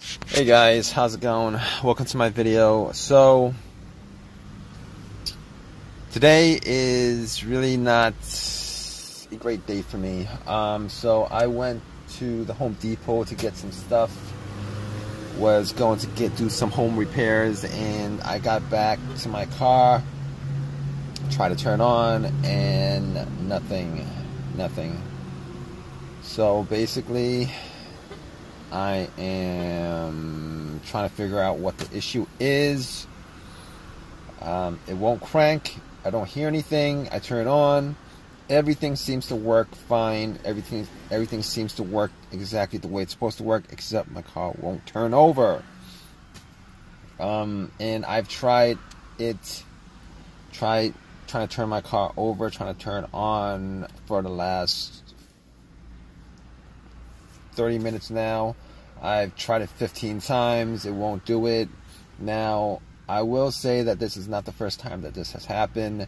Hey guys, how's it going? Welcome to my video. So today is really not a great day for me. So I went to the Home Depot to get some stuff. Was going to do some home repairs, and I got back to my car, tried to turn on, and nothing. So basically, I am trying to figure out what the issue is. It won't crank. I don't hear anything. I turn it on. Everything seems to work fine. Everything seems to work exactly the way it's supposed to work, except my car won't turn over. And I've tried trying to turn my car over, trying to turn on for the last 30 minutes now. I've tried it 15 times. It won't do it. Now, I will say that this is not the first time that this has happened.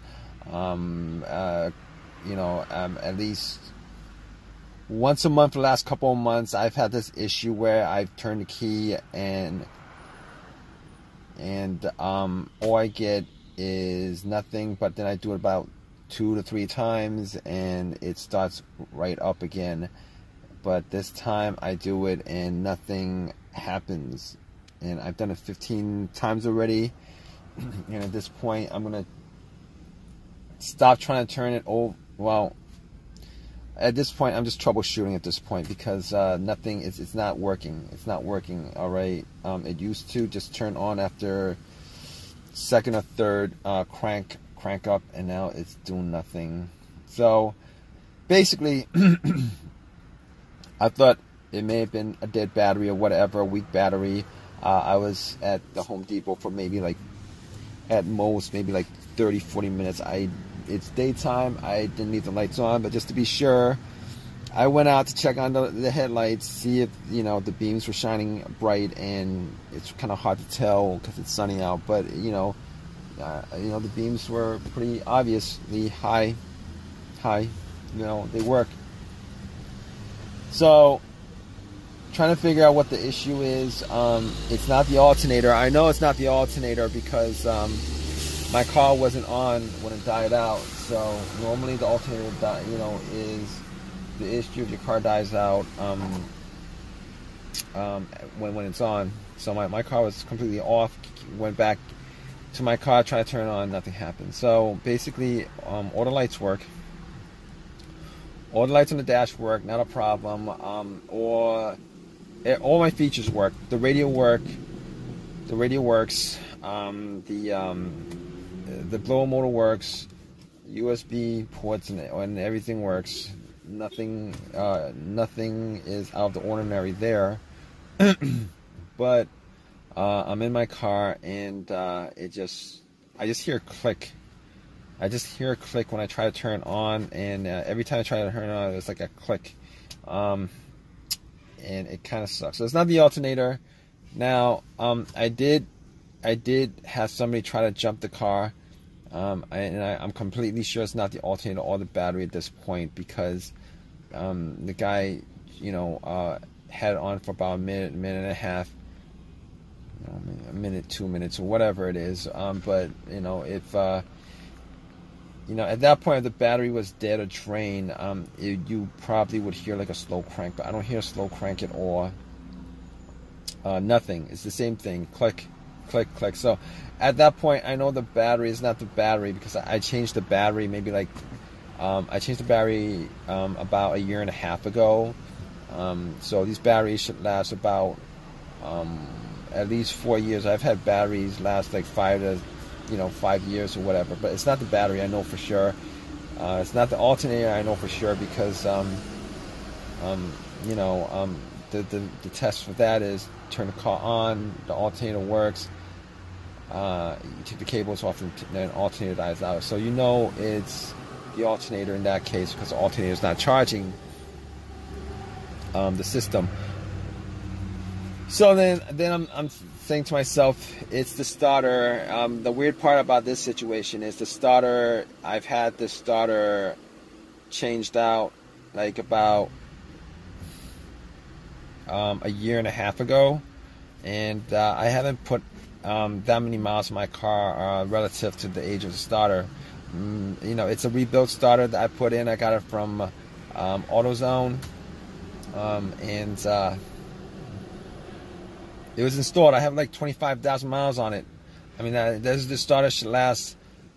At least once a month for the last couple of months, I've had this issue where I've turned the key and all I get is nothing, but then I do it about 2 to 3 times and it starts right up again. But this time I do it and nothing happens, and I've done it 15 times already. And at this point I'm gonna stop trying to turn it over. Well, at this point I'm just troubleshooting at this point, because nothing is, it's not working. All right. It used to just turn on after second or third crank up, and now it's doing nothing. So basically I thought it may have been a dead battery or whatever, a weak battery. I was at the Home Depot for maybe like, at most, maybe like 30-40 minutes. It's daytime. I didn't leave the lights on, but just to be sure, I went out to check on the headlights, see if, the beams were shining bright, and it's kind of hard to tell because it's sunny out, but, the beams were pretty obviously high, they work. So, trying to figure out what the issue is. It's not the alternator. I know it's not the alternator because my car wasn't on when it died out. So normally the alternator, is the issue if your car dies out when it's on. So my car was completely off. Went back to my car, tried to turn it on, nothing happened. So basically, all the lights work. All the lights on the dash work, not a problem. All my features work. The radio works. The blower motor works. USB ports and everything works. Nothing is out of the ordinary there. But I'm in my car, and I just hear a click. I just hear a click when I try to turn it on, and every time I try to turn it on, it's like a click, and it kind of sucks. So it's not the alternator. Now, I did have somebody try to jump the car, I'm completely sure it's not the alternator or the battery at this point, because the guy, had it on for about a minute and a half, a minute, 2 minutes, or whatever it is. But if at that point, if the battery was dead or drained, you probably would hear like a slow crank, but I don't hear a slow crank at all. Nothing. It's the same thing. Click, click, click. So at that point, I know the battery is not the battery, because I changed the battery maybe like, I changed the battery about a year and a half ago. So these batteries should last about at least 4 years. I've had batteries last like 5 years or whatever, but it's not the battery, I know for sure. It's not the alternator, I know for sure, because the test for that is turn the car on, the alternator works, you take the cables off, and then alternator dies out. So it's the alternator in that case, because the alternator is not charging the system. So then I'm saying to myself, it's the starter. The weird part about this situation is the starter. I've had the starter changed out like about a year and a half ago. and I haven't put that many miles on my car relative to the age of the starter. You know, it's a rebuilt starter that I put in. I got it from AutoZone, and it was installed. I have like 25,000 miles on it. I mean, this starter should last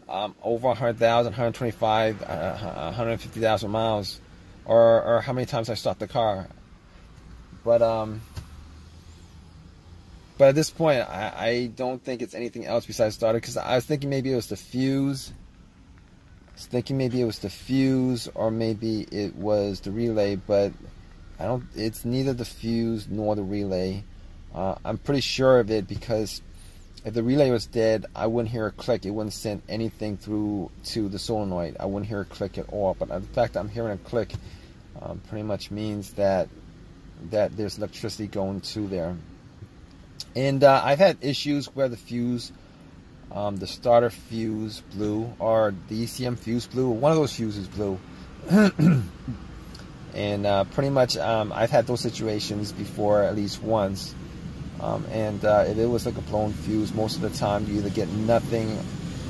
over 100,000, 125, 150,000 miles, or how many times I start the car. But at this point, I don't think it's anything else besides starter, because I was thinking maybe it was the fuse. Or maybe it was the relay, but I don't. It's neither the fuse nor the relay. I'm pretty sure of it, because if the relay was dead, I wouldn't hear a click. It wouldn't send anything through to the solenoid. I wouldn't hear a click at all. But the fact that I'm hearing a click pretty much means that there's electricity going to there. And I've had issues where the fuse, the starter fuse blew, or the ECM fuse blew. One of those fuses blew. And pretty much I've had those situations before at least once. And if it was like a blown fuse, most of the time you either get nothing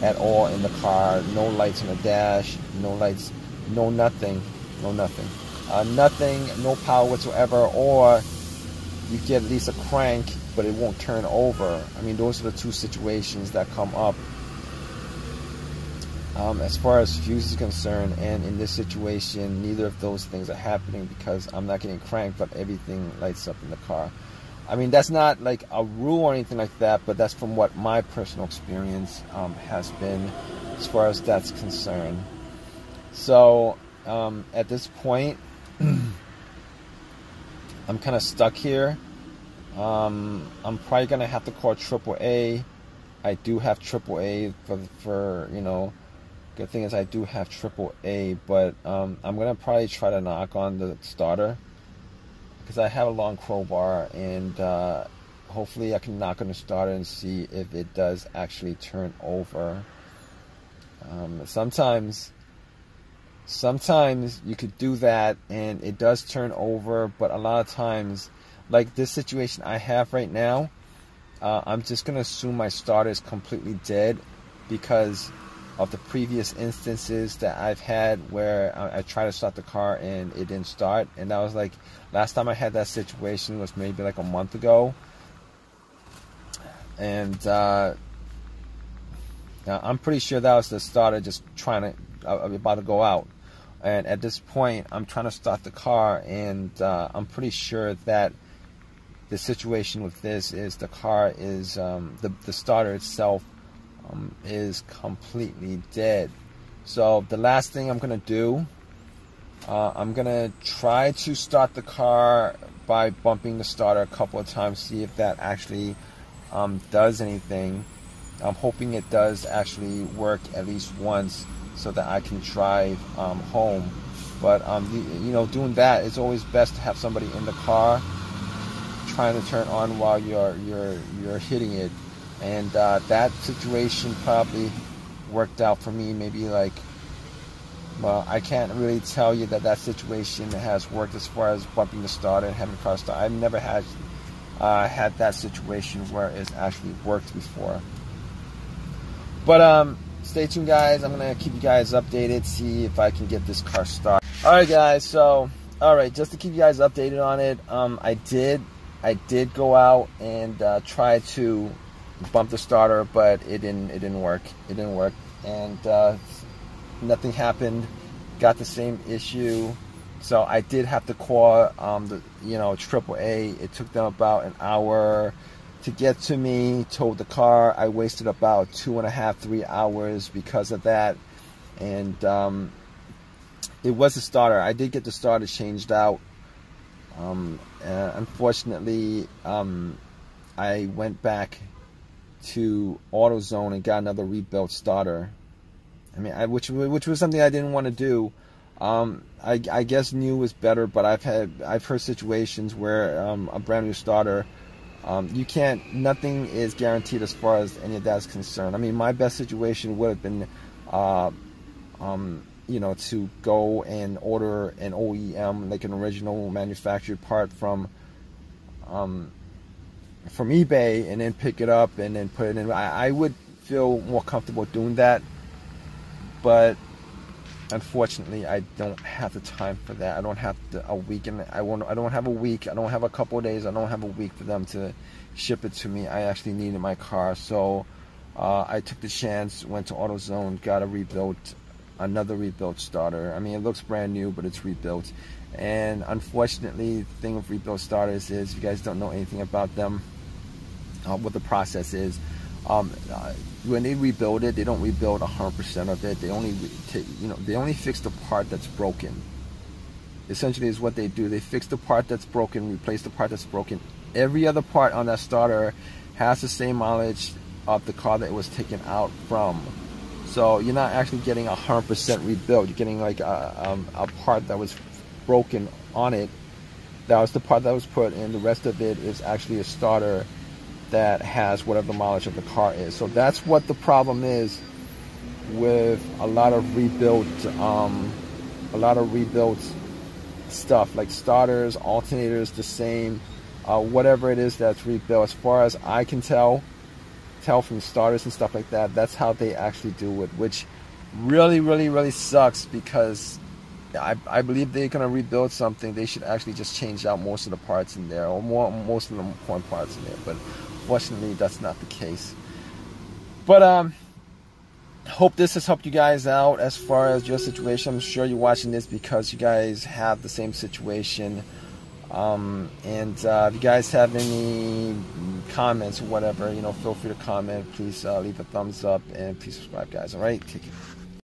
at all in the car, no lights on the dash, no lights, no nothing, no power whatsoever, or you get at least a crank, but it won't turn over. I mean, those are the two situations that come up as far as fuse is concerned. And in this situation, neither of those things are happening, because I'm not getting cranked, but everything lights up in the car. I mean, that's not like a rule or anything like that, but that's from what my personal experience has been as far as that's concerned. So at this point, I'm kind of stuck here. I'm probably gonna have to call AAA. I do have AAA for you know. Good thing is I do have AAA, but I'm gonna probably try to knock on the starter, because I have a long crowbar, and hopefully I can knock on the starter and see if it does actually turn over. Sometimes you could do that and it does turn over, but a lot of times, like this situation I have right now, I'm just going to assume my starter is completely dead, because of the previous instances that I've had where I tried to start the car and it didn't start. And that was like, last time I had that situation was maybe like a month ago. And I'm pretty sure that was the starter just trying to, about to go out. And at this point, I'm trying to start the car, and I'm pretty sure that the situation with this is the car is, the starter itself is completely dead. So the last thing I'm going to do, I'm going to try to start the car by bumping the starter a couple of times, see if that actually does anything. I'm hoping it does actually work at least once, so that I can drive home. But you know, doing that, it's always best to have somebody in the car trying to turn on while you're hitting it. And that situation probably worked out for me. Maybe like, well, I can't really tell you that situation has worked as far as bumping the starter and having the car start. I've never had that situation where it's actually worked before. But stay tuned, guys. I'm gonna keep you guys updated, see if I can get this car started. All right, guys. So, all right, just to keep you guys updated on it, I did go out and try to bump the starter, but it didn't work. And nothing happened. Got the same issue. So I did have to call AAA. It took them about an hour to get to me, towed the car. I wasted about 2.5-3 hours because of that. And it was the starter. I did get the starter changed out. Unfortunately, I went back to AutoZone and got another rebuilt starter. I mean, which was something I didn't want to do. I guess new was better, but I've heard situations where a brand new starter, nothing is guaranteed as far as any of that is concerned. I mean, my best situation would have been, to go and order an OEM, like an original manufactured part from from eBay and then pick it up and then put it in. I would feel more comfortable doing that, but unfortunately I don't have the time for that. I don't have a week, and I don't have a week. I don't have a couple of days. I don't have a week for them to ship it to me. I actually needed my car, so I took the chance, went to AutoZone, got another rebuilt starter. I mean, it looks brand new, but it's rebuilt. And unfortunately, the thing with rebuilt starters is, if you guys don't know anything about them, what the process is, when they rebuild it, they don't rebuild 100% of it. They only they only fix the part that's broken. Essentially is what they do. They fix the part that's broken, replace the part that's broken. Every other part on that starter has the same mileage of the car that it was taken out from. So you're not actually getting 100% rebuilt. You're getting like a part that was broken on it. That was the part that was put in. The rest of it is actually a starter that has whatever the mileage of the car is. So that's what the problem is with a lot of rebuilt stuff, like starters, alternators, the same, whatever it is that's rebuilt. As far as I can tell from starters and stuff like that, that's how they actually do it, which really sucks, because I believe they're gonna rebuild something. They should actually just change out most of the parts in there, or most of the important parts in there. But fortunately, that's not the case. But hope this has helped you guys out as far as your situation. I'm sure you're watching this because you guys have the same situation. And if you guys have any comments or whatever, feel free to comment. Please leave a thumbs up and please subscribe, guys. All right, take care.